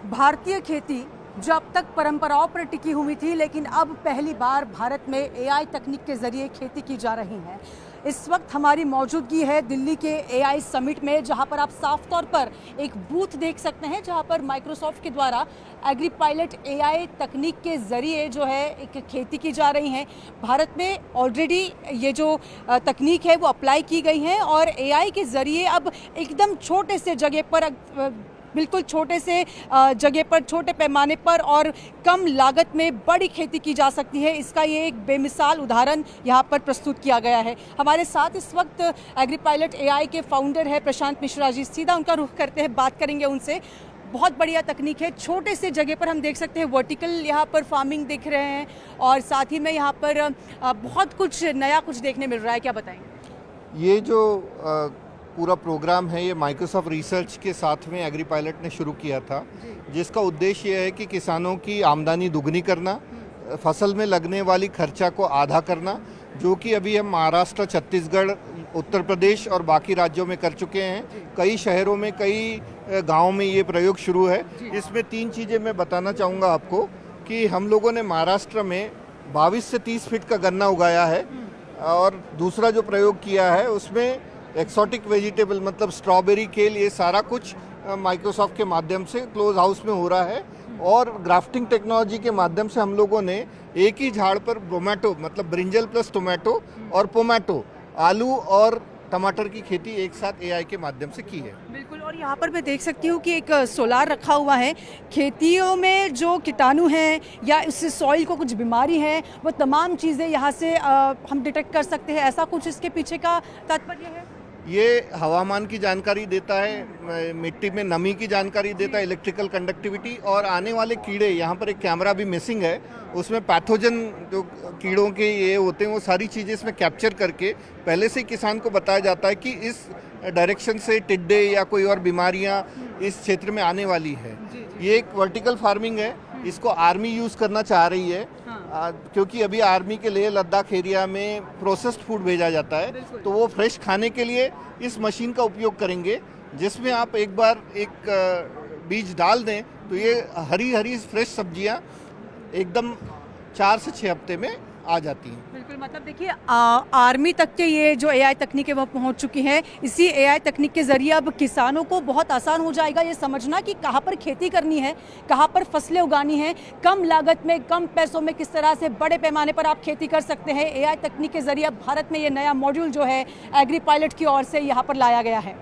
भारतीय खेती जो अब तक परंपराओं पर टिकी हुई थी, लेकिन अब पहली बार भारत में एआई तकनीक के जरिए खेती की जा रही है। इस वक्त हमारी मौजूदगी है दिल्ली के एआई समिट में, जहां पर आप साफ तौर पर एक बूथ देख सकते हैं जहां पर माइक्रोसॉफ्ट के द्वारा एग्री पायलट एआई तकनीक के जरिए जो है एक खेती की जा रही है। भारत में ऑलरेडी ये जो तकनीक है वो अप्लाई की गई है और एआई के जरिए अब एकदम छोटे से जगह पर, बिल्कुल छोटे से जगह पर, छोटे पैमाने पर और कम लागत में बड़ी खेती की जा सकती है। इसका ये एक बेमिसाल उदाहरण यहाँ पर प्रस्तुत किया गया है। हमारे साथ इस वक्त एग्री पायलट एआई के फाउंडर है प्रशांत मिश्रा जी। सीधा उनका रुख करते हैं, बात करेंगे उनसे। बहुत बढ़िया तकनीक है। छोटे से जगह पर हम देख सकते हैं वर्टिकल यहाँ पर फार्मिंग दिख रहे हैं और साथ ही में यहाँ पर बहुत कुछ नया कुछ देखने मिल रहा है। क्या बताएंगे? ये जो पूरा प्रोग्राम है ये माइक्रोसॉफ्ट रिसर्च के साथ में एग्री पायलट ने शुरू किया था, जिसका उद्देश्य ये है कि किसानों की आमदनी दुगनी करना, फसल में लगने वाली खर्चा को आधा करना, जो कि अभी हम महाराष्ट्र, छत्तीसगढ़, उत्तर प्रदेश और बाकी राज्यों में कर चुके हैं। कई शहरों में, कई गांवों में ये प्रयोग शुरू है। इसमें 3 चीज़ें मैं बताना चाहूँगा आपको कि हम लोगों ने महाराष्ट्र में 22 से 30 फीट का गन्ना उगाया है और दूसरा जो प्रयोग किया है उसमें एक्सोटिक वेजिटेबल मतलब स्ट्रॉबेरी, केल, ये सारा कुछ माइक्रोसॉफ्ट के माध्यम से क्लोज हाउस में हो रहा है। और ग्राफ्टिंग टेक्नोलॉजी के माध्यम से हम लोगों ने एक ही झाड़ पर टोमेटो मतलब ब्रिंजल प्लस टोमेटो और पोमैटो, आलू और टमाटर की खेती एक साथ एआई के माध्यम से की है। बिल्कुल। और यहाँ पर मैं देख सकती हूँ कि एक सोलार रखा हुआ है। खेतियों में जो कीटाणु हैं या इससे सॉइल को कुछ बीमारी है, वो तमाम चीज़ें यहाँ से हम डिटेक्ट कर सकते हैं। ऐसा कुछ इसके पीछे का तात्पर्य है? ये हवामान की जानकारी देता है, मिट्टी में नमी की जानकारी देता है, इलेक्ट्रिकल कंडक्टिविटी और आने वाले कीड़े। यहाँ पर एक कैमरा भी मिसिंग है, उसमें पैथोजन जो कीड़ों के ये होते हैं वो सारी चीज़ें इसमें कैप्चर करके पहले से ही किसान को बताया जाता है कि इस डायरेक्शन से टिड्डे या कोई और बीमारियाँ इस क्षेत्र में आने वाली है। ये एक वर्टिकल फार्मिंग है, इसको आर्मी यूज़ करना चाह रही है। क्योंकि अभी आर्मी के लिए लद्दाख एरिया में प्रोसेस्ड फूड भेजा जाता है, तो वो फ्रेश खाने के लिए इस मशीन का उपयोग करेंगे, जिसमें आप एक बार एक बीज डाल दें तो ये हरी हरी फ्रेश सब्जियां एकदम 4 से 6 हफ्ते में आ जाती हैं। बिल्कुल। मतलब देखिए, आर्मी तक के ये जो एआई तकनीक है वो पहुंच चुकी है। इसी एआई तकनीक के जरिए अब किसानों को बहुत आसान हो जाएगा ये समझना कि कहां पर खेती करनी है, कहां पर फसलें उगानी है, कम लागत में, कम पैसों में किस तरह से बड़े पैमाने पर आप खेती कर सकते हैं। एआई तकनीक के जरिए भारत में ये नया मॉड्यूल जो है एग्री पायलट की ओर से यहाँ पर लाया गया है।